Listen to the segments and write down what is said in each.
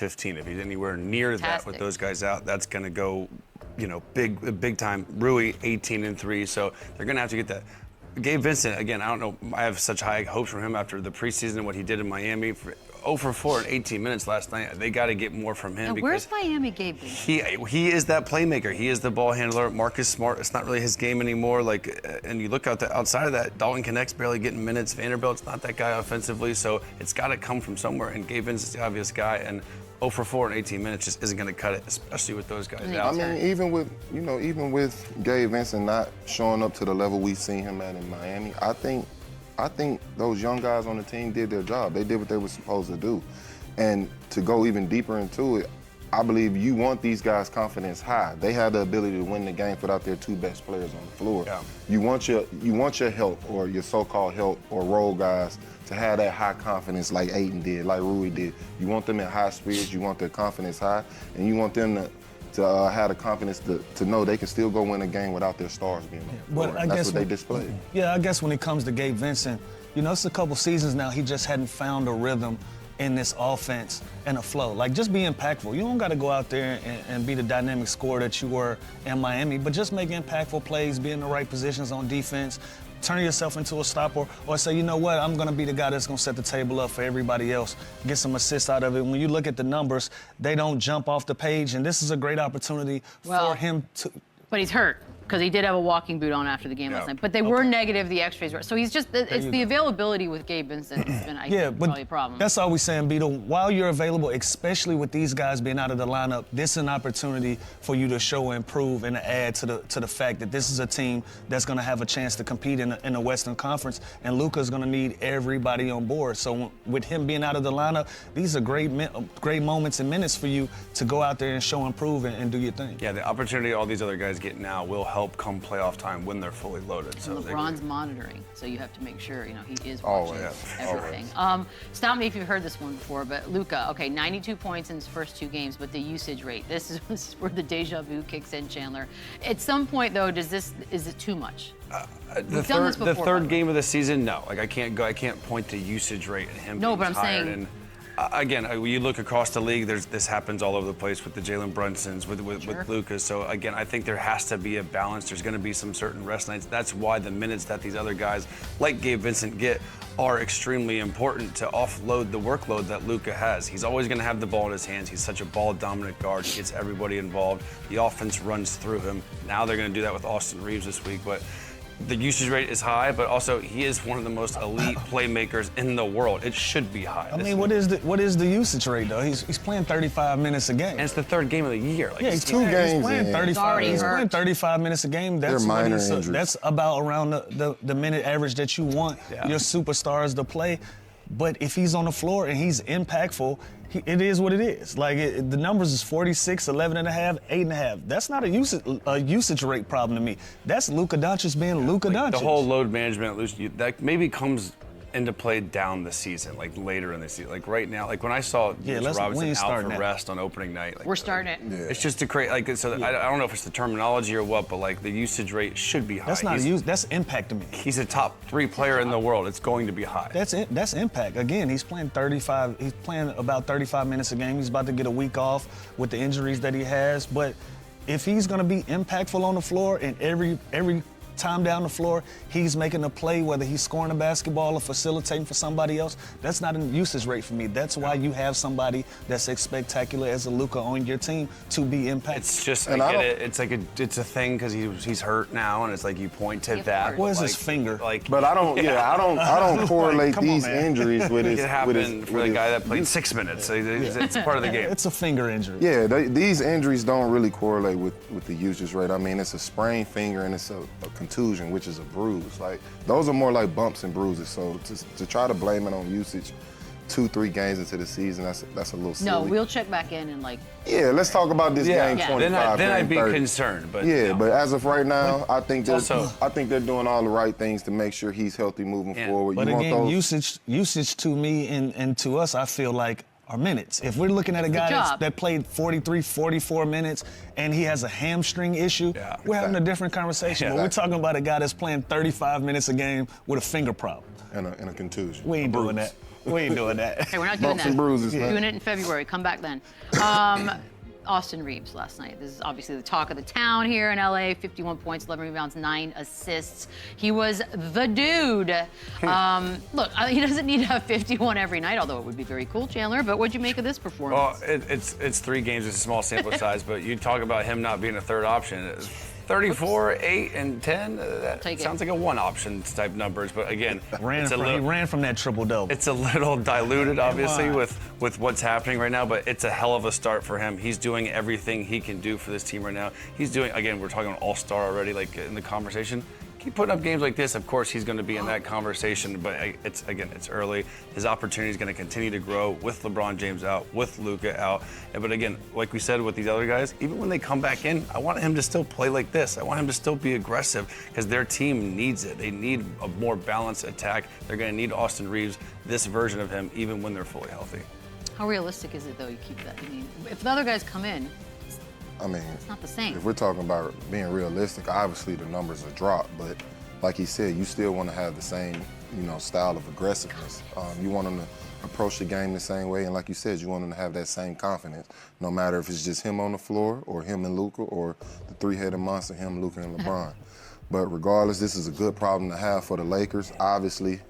15. If he's anywhere near that with those guys out, that's going to go, big time. Rui, 18-3. So they're going to have to get that. Gabe Vincent, again, I don't know. I have such high hopes for him after the preseason and what he did in Miami. 0 for 4 in 18 minutes last night. They got to get more from him. Now, where's Miami Gabe Vincent? He is that playmaker. He is the ball handler. Marcus Smart, it's not really his game anymore. And you look outside of that, Dalton Connect's barely getting minutes. Vanderbilt's not that guy offensively. So it's got to come from somewhere. And Gabe Vincent's the obvious guy. And 0 for 4 in 18 minutes just isn't going to cut it, especially with those guys out. I mean, even with Gabe Vincent not showing up to the level we've seen him at in Miami, I think those young guys on the team did their job. They did what they were supposed to do. And to go even deeper into it, I believe you want these guys' confidence high. They have the ability to win the game without their two best players on the floor. Yeah. You want your help, or your so-called help or role guys to have that high confidence like Ayton did, like Rui did. You want them in high spirits, you want their confidence high, and you want them to have the confidence to know they can still go win a game without their stars being on the floor. That's what they displayed. Yeah, I guess when it comes to Gabe Vincent, it's a couple seasons now he just hadn't found a rhythm in this offense and a flow. Like, just be impactful. You don't got to go out there and be the dynamic scorer that you were in Miami, but just make impactful plays, be in the right positions on defense, turn yourself into a stopper, or say, you know what, I'm going to be the guy that's going to set the table up for everybody else, get some assists out of it. When you look at the numbers, they don't jump off the page, and this is a great opportunity for him to... But he's hurt, because he did have a walking boot on after the game last night. But they were negative, the x-rays were. So he's just, it's the availability with Gabe Vincent has been, I think, probably a problem. That's all we're saying, Beto. While you're available, especially with these guys being out of the lineup, this is an opportunity for you to show, improve, and to add to the fact that this is a team that's going to have a chance to compete in the Western Conference, and Luka's going to need everybody on board. So with him being out of the lineup, these are great moments and minutes for you to go out there and show, improve, and do your thing. Yeah, the opportunity all these other guys get now will help come playoff time when they're fully loaded. So LeBron's monitoring, so you have to make sure he is watching everything. Stop me if you've heard this one before, but Luka, 92 points in his first 2 games, but the usage rate, this is where the deja vu kicks in, Chandler. At some point, though, is it too much? The third game of the season, no. I can't point to usage rate and him being tired. And again, when you look across the league, this happens all over the place with the Jalen Brunsons, with Luka. So again, I think there has to be a balance. There's going to be some certain rest nights. That's why the minutes that these other guys, like Gabe Vincent, get are extremely important to offload the workload that Luka has. He's always going to have the ball in his hands. He's such a ball-dominant guard. He gets everybody involved. The offense runs through him. Now they're going to do that with Austin Reaves this week, but the usage rate is high, but also he is one of the most elite playmakers in the world. It should be high. I mean, what is the usage rate though? He's playing 35 minutes a game. And it's the third game of the year. He's 2 games. He's playing 35. He's playing 35 minutes a game. That's minor injuries. That's about around the minute average that you want your superstars to play. But if he's on the floor and he's impactful, it is what it is. The numbers is 46, 11.5, 8.5. That's not a usage rate problem to me. That's Luka Doncic being Luka Doncic. The whole load management, that maybe comes into play down the season, later in the season. Right now, when I saw Robinson out for rest on opening night. We're starting it. Yeah. It's just to create, I don't know if it's the terminology or what, but the usage rate should be high. That's not that's impact to me. He's a top 3 player in the world. It's going to be high. That's impact. Again, he's playing 35. He's playing about 35 minutes a game. He's about to get a week off with the injuries that he has. But if he's going to be impactful on the floor and every time down the floor, he's making a play, whether he's scoring a basketball or facilitating for somebody else, that's not a usage rate for me. That's why you have somebody that's as spectacular as a Luka on your team to be impactful. It's just, I get it. It's a thing because he's hurt now, and it's you point to that. Where's his finger? But I don't correlate these injuries with his. It happened for the guy that played 6 minutes. It's part of the game. It's a finger injury. Yeah, these injuries don't really correlate with the usage rate. I mean, it's a sprained finger and it's a contusion, which is a bruise. Those are more like bumps and bruises. So to try to blame it on usage 2-3 games into the season, that's a little silly. No, we'll check back in and let's talk about this game 25. Then I'd be concerned. But but as of right now, I think they're doing all the right things to make sure he's healthy moving forward. But again, usage to me and to us, I feel like are minutes. If we're looking at a guy that played 43, 44 minutes and he has a hamstring issue, we're having a different conversation. But we're talking about a guy that's playing 35 minutes a game with a finger problem. And a contusion. We ain't doing that. We ain't doing that. Okay, we're not doing Bumps that. and bruises, man. Doing it in February. Come back then. Austin Reaves last night. This is obviously the talk of the town here in LA. 51 points, 11 rebounds, 9 assists. He was the dude. Look, he doesn't need to have 51 every night, although it would be very cool, Chandler. But what'd you make of this performance? Well, it's 3 games. It's a small sample size, but you talk about him not being a third option. 34, 8, and 10. That sounds like a one-option type numbers, but again, he ran from that triple-double. It's a little diluted, obviously, with what's happening right now, but it's a hell of a start for him. He's doing everything he can do for this team right now. He's doing, again, we're talking all-star already, like in the conversation. Keep putting up games like this, of course he's going to be in that conversation, but it's early. His opportunity is going to continue to grow with LeBron James out, with Luka out. But again, like we said with these other guys, even when they come back in, I want him to still play like this. I want him to still be aggressive because their team needs it. They need a more balanced attack. They're going to need Austin Reaves, this version of him, even when they're fully healthy. How realistic is it, though, you keep that? I mean, if the other guys come in, I mean, it's not the same. If we're talking about being realistic, obviously the numbers are dropped, but like he said, you still want to have the same, style of aggressiveness. You want them to approach the game the same way, and like you said, you want them to have that same confidence, no matter if it's just him on the floor or him and Luka or the three-headed monster, him, Luka, and LeBron. But regardless, this is a good problem to have for the Lakers. Obviously,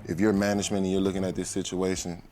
if you're management and you're looking at this situation,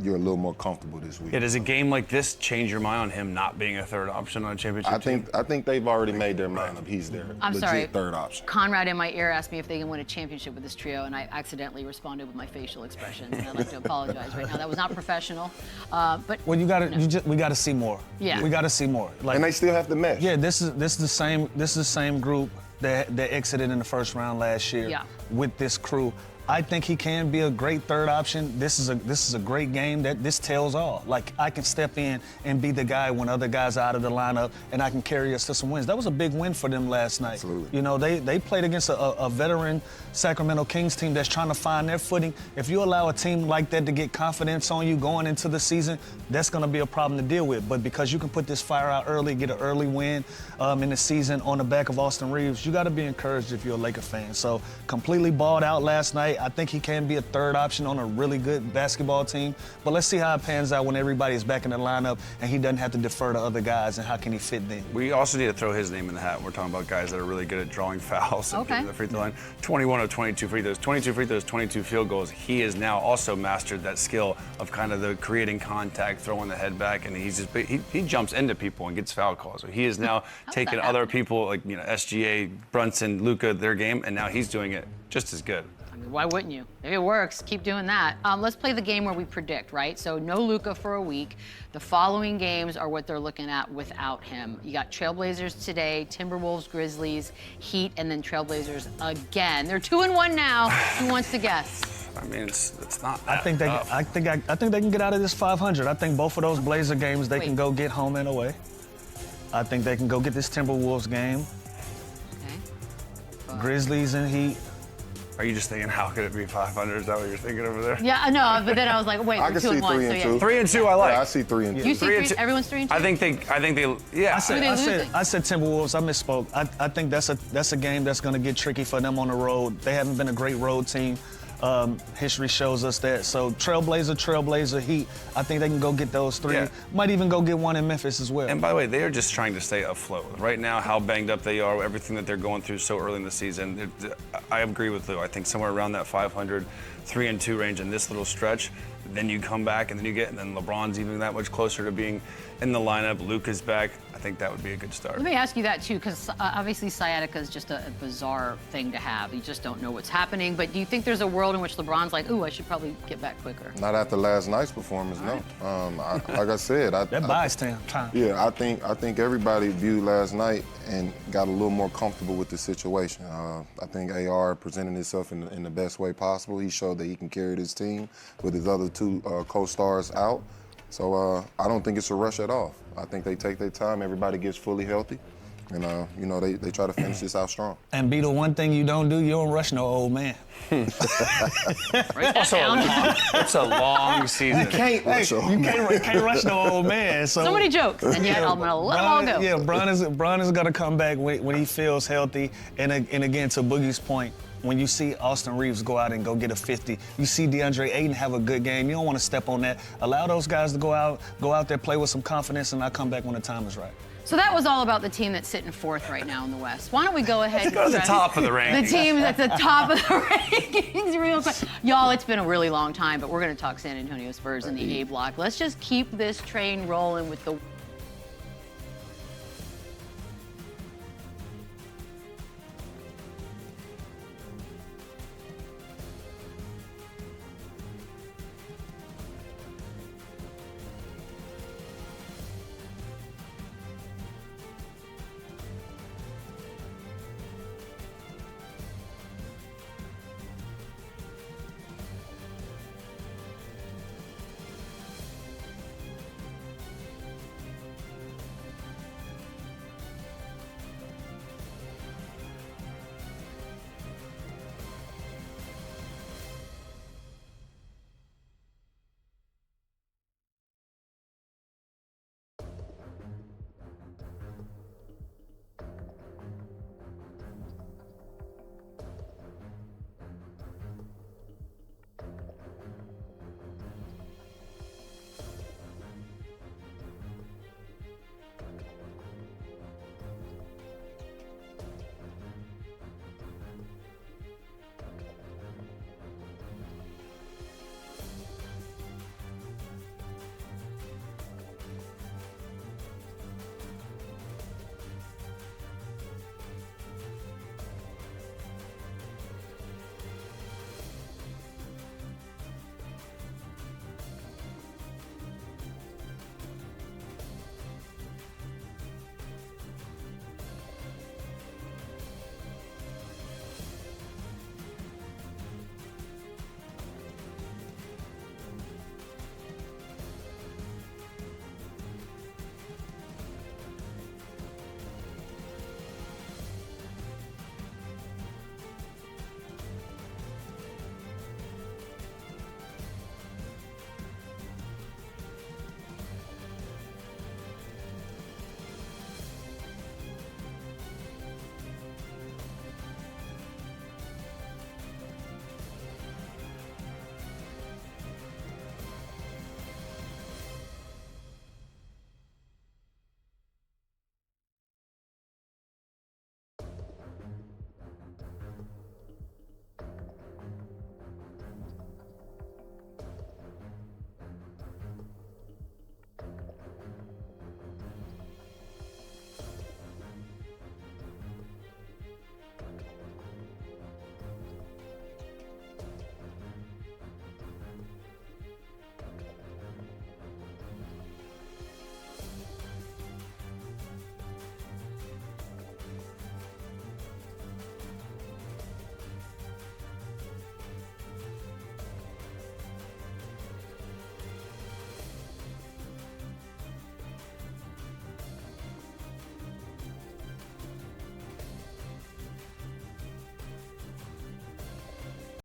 you're a little more comfortable this week. Yeah, does a game like this change your mind on him not being a third option on a championship team? I think they've already made their mind up. He's their legit third option. Conrad in my ear asked me if they can win a championship with this trio, and I accidentally responded with my facial expressions, and I'd like to apologize right now. That was not professional. But well, we got to see more. Yeah, we got to see more. And they still have to mesh. Yeah, this is the same group that exited in the first round last year with this crew. I think he can be a great third option. This is a great game. This tells all. Like, I can step in and be the guy when other guys are out of the lineup, and I can carry us to some wins. That was a big win for them last night. Absolutely. They played against a veteran Sacramento Kings team that's trying to find their footing. If you allow a team like that to get confidence on you going into the season, that's going to be a problem to deal with. But because you can put this fire out early, get an early win in the season on the back of Austin Reaves, you got to be encouraged if you're a Laker fan. So completely balled out last night. I think he can be a third option on a really good basketball team. But let's see how it pans out when everybody's back in the lineup and he doesn't have to defer to other guys, and how can he fit in. We also need to throw his name in the hat. We're talking about guys that are really good at drawing fouls and getting the free throw line. 21 of 22 free throws, 22 free throws, 22 field goals. He has now also mastered that skill of kind of the creating contact, throwing the head back, and he jumps into people and gets foul calls. So he is now taking other people like SGA, Brunson, Luka, their game, and now he's doing it just as good. Why wouldn't you? If it works, keep doing that. Let's play the game where we predict, right? So no Luka for a week. The following games are what they're looking at without him. You got Trailblazers today, Timberwolves, Grizzlies, Heat, and then Trailblazers again. They're 2-1 now. Who wants to guess? I mean, it's not that I think they can get out of this 500. I think both of those Blazer games they can go get home and away. I think they can go get this Timberwolves game. Okay. Grizzlies and Heat. Are you just thinking, how could it be 500? Is that what you're thinking over there? Yeah, I know, but then I was like, wait, I we're can 2-1. see 3 and 2. 3 and 2, I like. Yeah, I see 3 and 2. You see 3? Everyone's 3 and 2? I think they. Yeah. I said Timberwolves. I misspoke. I think that's a game that's going to get tricky for them on the road. They haven't been a great road team. History shows us that. So Trailblazer, Heat, I think they can go get those 3. Yeah. Might even go get one in Memphis as well. And by the way, they are just trying to stay afloat. Right now, how banged up they are, everything that they're going through so early in the season. I agree with Lou. I think somewhere around that 500, 3 and 2 range in this little stretch. Then you come back and then LeBron's even that much closer to being in the lineup. Luka's back. I think that would be a good start. Let me ask you that too, because obviously sciatica is just a bizarre thing to have. You just don't know what's happening. But do you think there's a world in which LeBron's like, ooh, I should probably get back quicker? Not after last night's performance, no. Like I said, that buys time. Yeah, I think everybody viewed last night and got a little more comfortable with the situation. I think AR presented himself in the best way possible. He showed that he can carry this team with his other 2 co-stars out. So I don't think it's a rush at all. I think they take their time. Everybody gets fully healthy. And, they try to finish this out strong. And be the one thing you don't do, you don't rush no old man. It's a long season. You can't rush can't rush no old man. So many jokes, and yet I'm going to let them all go. Yeah, Bron is going to come back when he feels healthy. And again, to Boogie's point, when you see Austin Reaves go out and go get a 50, you see DeAndre Ayton have a good game, you don't want to step on that. Allow those guys to go out there, play with some confidence, and I'll come back when the time is right. So that was all about the team that's sitting fourth right now in the West. Why don't we go ahead and go to the top of the rankings. The team that's at the top of the rankings real quick. Y'all, it's been a really long time, but we're going to talk San Antonio Spurs in the A block. Let's just keep this train rolling with the